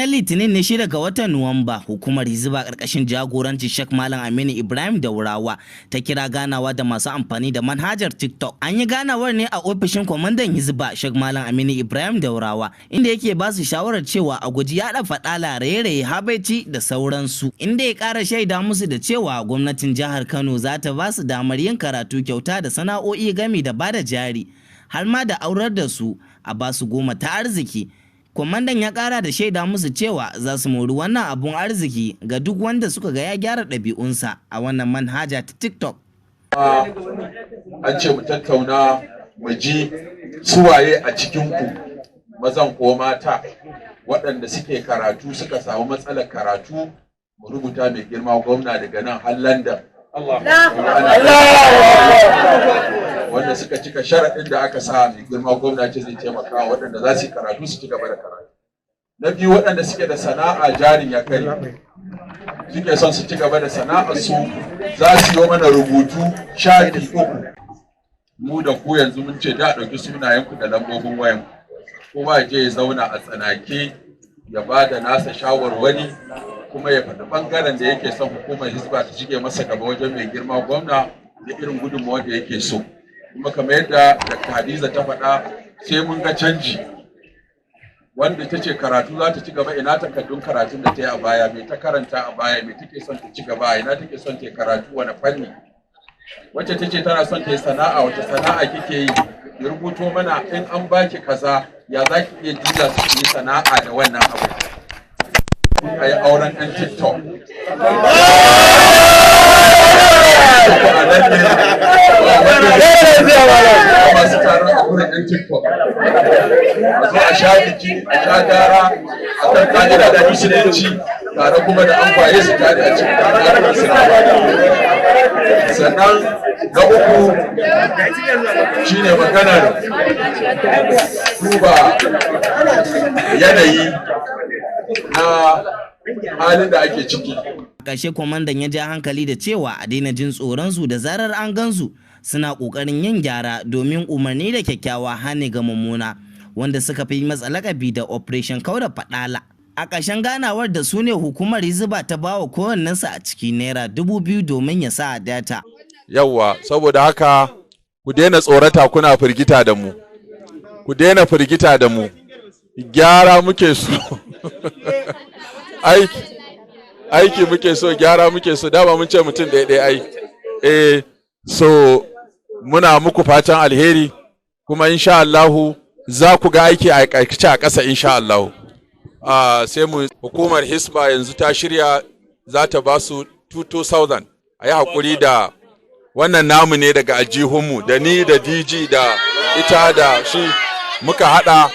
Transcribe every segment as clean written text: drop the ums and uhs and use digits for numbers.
ranar Litinin ne 6 ga watan Nuwamba, hukumar Hisba karkashin jagorancin Sheikh Malam Aminu Ibrahim Daurawa ta kira ganawa da masu amfani da manhajar TikTok. An yi ganawar ne a ofishin kwamandan Hisba Sheikh Malam Aminu Ibrahim Daurawa, inda yake ba su shawarar cewa a guji yaɗa faɗala, raye-raye, habaici da sauransu, inda ya ƙara shaida musu da cewa gwamnatin jihar Kano za ta ba su damar yin karatu kyauta da sana'o'i gami da bada jari, har ma da aurar da su a ba su goma ta arziki. Kwamandan ya kara da shaida musu cewa za su mori wannan abun arziki ga duk wanda suka ga ya gyara ɗabi'unsa a wannan manhaja ta TikTok. An ce mu tattauna mu ji suwaye a cikinku mazan ko mata waɗanda suke karatu suka samu matsalar karatu, mu rubuta mai girma gwamna daga nan har London. Wanda suka cika sharaɗin da aka sa mai girma gwamnati zai taimaka waɗanda za su yi karatu su ci gaba da karatu. Na biyu, waɗanda suke da sana'a jarin ya kare suke son su ci gaba da sana'ar su, za su yi mana rubutu shafi 3. Mu da ku yanzu mun ce da ɗauki sunayenku da lambobin wayan, kuma je ya zauna a tsanake ya ba da nasa shawarwari, kuma ya faɗi ɓangaren da yake son hukumar Hisba ta shige masa gaba wajen mai girma gwamna da irin gudunmawar da yake so. Kuma kamar yadda Dr. Hadiza ta faɗa, sai mun ga canji. Wanda ta ce karatu za ta ci gaba, ina takardun karatun da ta yi a baya, mai ta karanta a baya, mai take son ta ci gaba, ina take son ta yi karatu, wani fanni. Wacce ta ce tana son ta yi sana'a, wace sana'a kike yi, ki rubuto mana in an baki kaza ya za ki iya juya su yi sana'a da wannan abu. Kun yi auren ɗan TikTok. Masu taron a wurin ɗan TikTok a zo a sha biki, a sha gara a kan ka'ida da musulunci, tare kuma da an kwaye su tare a cikin tare suna sannan na uku shine maganar duba yanayi na halin da ake ciki. Ƙarshe kwamandan ya ja hankali da cewa a daina jin tsoronsu da zarar an gansu suna ƙoƙarin yin gyara, domin umarni da kyakkyawa hane ga mummuna, wanda suka fi masa lakabi da Operation Kauda Faɗala. A ƙarshen ganawar da su ne hukumar Hisba ta bawa kowannensu a ciki naira 2000 domin ya sa a data. Yawwa, saboda haka ku daina tsorata kuna firgita da mu. Ku daina firgita da mu. Gyara muke so. Aiki muke so, gyara muke so, dama mun ce mutum ɗaya ai. So muna muku fatan alheri, kuma insha Allahu za ku ga aiki a ƙasa insha Allahu. Sai mu hukumar Hisba yanzu ta shirya za ta ba su 2,000. A yi haƙuri da wannan namu ne daga aljihunmu, da ni da DG da ita da shi muka haɗa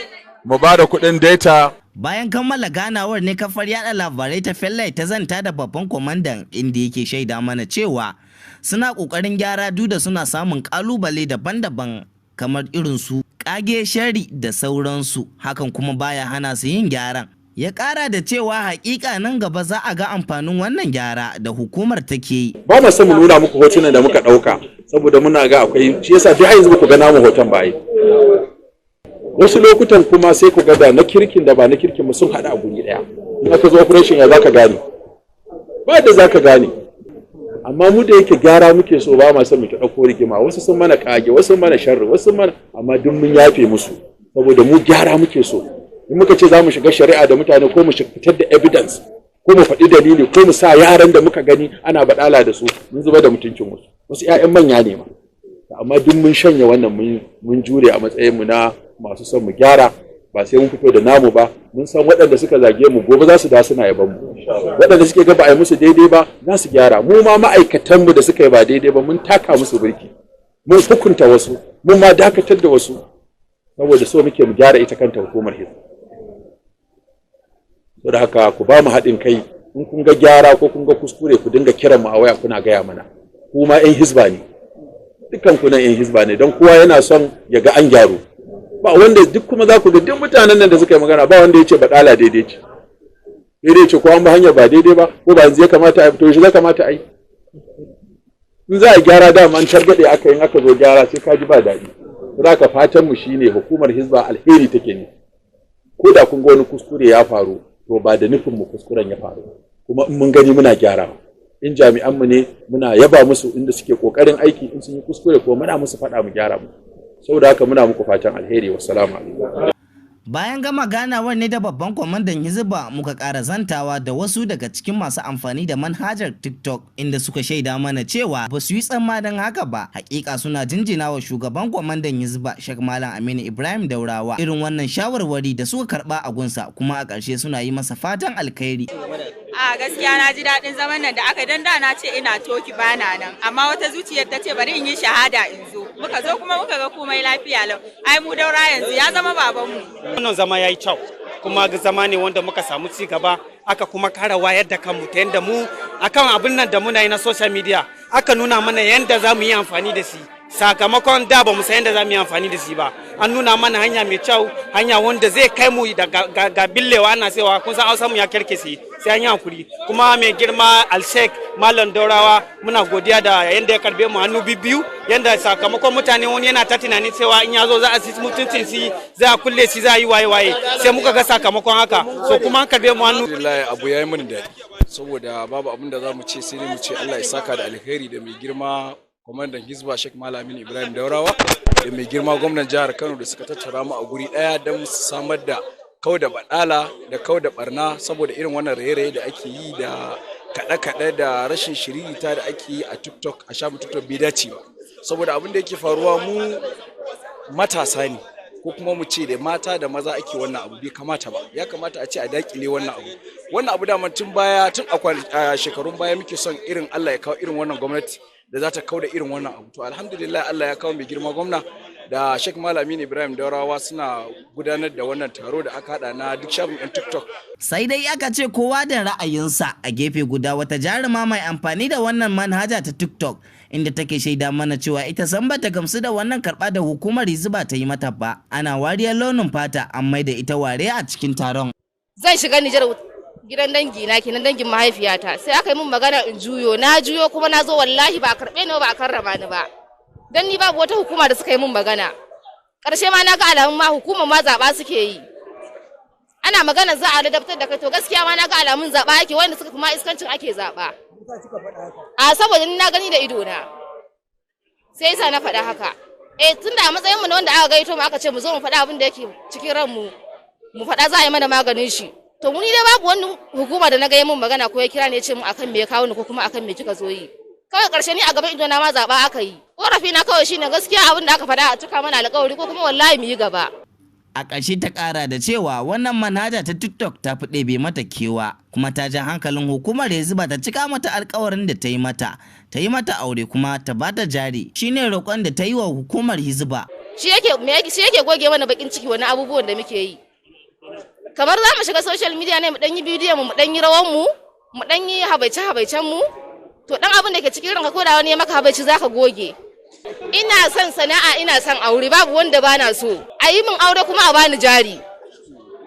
mu ba da kuɗin data. Bayan kammala ganawar ne kafar yada labarai ta Fellai ta zanta da babban kwamandan, inda yake shaida mana cewa suna kokarin gyara duk da suna samun kalubale daban-daban kamar irin su kage, shari da sauransu, hakan kuma baya hana su yin gyaran. Ya kara da cewa hakika nan gaba za a ga amfanin wannan gyara da hukumar take yi. Ba mu san mu nuna muku hotunan da muka dauka saboda muna ga akwai, shi yasa duk yanzu muku ga namu hoton ba yi. Wasu lokutan kuma sai ku ga da na kirkin da ba na kirkin mu sun hada a guri daya. In aka zo operation ya zaka gane, ba da zaka gane. Amma mu da yake gyara muke so, ba ma son mu ta dauko rigima. Wasu sun mana kage, wasu sun mana sharri, wasu sun mana, amma duk mun yafe musu saboda mu gyara muke so. In muka ce za mu shiga shari'a da mutane, ko mu fitar da evidence, ko mu faɗi dalili, ko mu sa yaran da muka gani ana badala da su, mun zuba da mutuncin wasu. Wasu 'ya'yan manya ne ma. Amma duk mun shanye wannan, mun jure a matsayin mu na masu son mu gyara, ba sai mun fito da namu ba. Mun san waɗanda suka zage mu gobe za su da suna yaban mu, waɗanda suke ga ba a yi musu daidai ba za su gyara. Mu ma ma'aikatan mu da suka yi ba daidai ba mun taka musu birki, mun hukunta wasu, mun ma dakatar da wasu, saboda so muke mu gyara ita kanta hukumar Hisba. Saboda haka ku ba mu haɗin kai, in kun ga gyara ko kun ga kuskure ku dinga kiran mu a waya kuna gaya mana. Ku ma 'yan Hisba ne, dukkan ku nan 'yan Hisba ne, don kowa yana son ya ga an gyaru. Ba wanda, duk kuma za ku ga duk mutanen nan da suka yi magana ba wanda ya ce baɗala daidai ce. Daidai ce ko an ba hanyar ba daidai ba, ko ba yanzu ya kamata a fito shi za kamata a yi. In za a gyara dama an targaɗe aka yin aka zo gyara sai ka ji ba daɗi. Za ka fatan mu shine hukumar Hisba alheri take ne. Ko da kun ga wani kuskure ya faru, to ba da nufin mu kuskuren ya faru, kuma in mun gani muna gyara. In jami'anmu ne muna yaba musu inda suke kokarin aiki, in sun yi kuskure ko muna musu faɗa mu gyara mu. Saboda haka muna muku fatan alheri. Wassalamu alaikum. Bayan gama ganawar ne da babban kwamandan Hisba muka ƙara zantawa da wasu daga cikin masu amfani da manhajar TikTok, inda suka shaida mana cewa ba su yi tsammanin haka ba. Hakika suna jinjina wa shugaban kwamandan Hisba Sheikh Malam Aminu Ibrahim Daurawa irin wannan shawarwari da suka karba a gunsa, kuma a ƙarshe suna yi masa fatan alkhairi. A gaskiya na ji daɗin zaman nan da aka dan da na ce ina toki bana nan, amma wata zuciyar ta ce bari in yi shahada in zo. Muka zo kuma muka ga komai lafiya lau. Ai mu Daura yanzu ya zama babanmu. Wannan zama yayi kyau, kuma zama ne wanda muka samu ci gaba, aka kuma kara wayar da kanmu ta yanda mu akan abin nan da muna yi na social media aka nuna mana yanda za mu yi amfani da shi. Sakamakon da ba mu san yadda za mu yi amfani da shi ba, an nuna mana hanya mai kyau, hanya wanda zai kai mu ga billewa. Ana cewa kun san Hausa mu ya kerkese, sai an yi hakuri. Kuma mai girma Alshek Malam Daurawa muna godiya da yanda ya karbe mu hannu biyu, yanda sakamakon mutane wani yana ta tunanin cewa in ya zo za a ci mutuncin shi, za a kulle shi, za a yi waye sai muka ga sakamakon haka, so kuma an karbe mu hannu. Alhamdulillah, abu yayi mini daɗi, saboda babu abin da za mu ce sai dai mu ce Allah ya saka da alheri da mai girma kwamandan Hisba Sheikh Malam Aminu Ibrahim Daurawa da mai girma gwamnan jihar Kano da suka tattara mu a guri daya don su samar da kau da badala da kau da barna, saboda irin wannan raye-raye da ake yi da kaɗe-kaɗe da rashin shiririta da ake yi a TikTok, a shafin TikTok bai dace ba. Saboda abin da yake faruwa, mu matasa ne ko kuma mu ce da mata da maza ake wannan abu, bai kamata ba. Ya kamata a ce a dakile wannan abu. Wannan abu da tun baya, tun a shekarun baya muke son irin Allah ya kawo irin wannan gwamnati da za ta kauda irin wannan abu. To alhamdulillah Allah ya kawo mai girma gwamna da Sheikh Malam Aminu Ibrahim Daurawa suna gudanar da wannan taro da aka hada na duk shafin yan TikTok. Sai dai aka ce kowa da ra'ayinsa. A gefe guda wata jaruma mai amfani da wannan manhaja ta TikTok, inda take shaida mana cewa ita san bata gamsu da wannan karba da hukumar Hisba ta yi mata ba. Ana wariyar launin fata, an maida ita ware a cikin taron. Zan shiga Nijar gidan dangi na kenan, dangin mahaifiyata, sai aka yi min magana in juyo, na juyo kuma na zo, wallahi ba a karɓe ni ba a karrama ni ba, dan ni babu wata hukuma da suka yi min magana. Ƙarshe ma na ga alamun ma hukumar ma zaɓa suke yi, ana magana za a ladabtar da kai, to gaskiya ma na ga alamun zaɓa ake, wanda suka kuma iskancin ake zaɓa. A saboda ni na gani da ido na, sai yasa na faɗa haka. Tunda a matsayin mu na wanda aka gaito mu aka ce mu zo mu faɗa abin da yake cikin ranmu, mu faɗa za a yi mana maganin shi. To muni dai babu wani hukuma da na ga mun magana ko ya kira ne ya ce mu akan me ya kawo ni ko kuma akan me kika zo yi. Kawai karshe ni a gaban ido na ma zaba aka yi. Korafi na kawai shine gaskiya abin da aka faɗa a cika mana alƙawari ko kuma wallahi mu yi gaba. A ƙarshe ta ƙara da cewa wannan manhaja ta TikTok ta fi ɗebe mata kewa, kuma ta ja hankalin hukumar Hisba ta cika mata alƙawarin da ta yi mata aure kuma ta bata jari. Shine roƙon da ta yi wa hukumar Hisba. Shi yake goge mana bakin ciki wani abubuwan da muke yi. Kamar za mu shiga social media ne mu dan yi bidiyon mu dan yi rawan mu dan yi habaice mu, to dan abin da ke cikin ranka ko da wani ya maka habaici zaka goge. Ina son sana'a, ina son aure, babu wanda bana so. A yi min aure kuma a bani jari,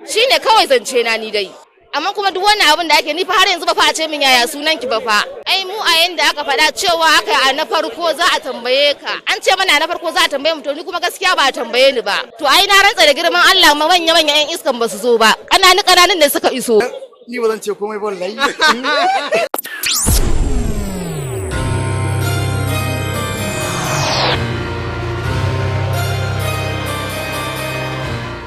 shine kawai zance na ni dai. Amma kuma duk wannan abin da ake ni fa har yanzu ba fa a ce min yaya sunan ki ba fa. Ai mu a yanda aka faɗa cewa haka a na farko za a tambaye ka. An ce mana na farko za a tambaye mu, to ni kuma gaskiya ba a tambaye ni ba. To ai na rantsa da girman Allah, ma manyan yan iskan ba su zo ba. Ƙananun ne suka iso. Ni ba zan ce komai ba wallahi.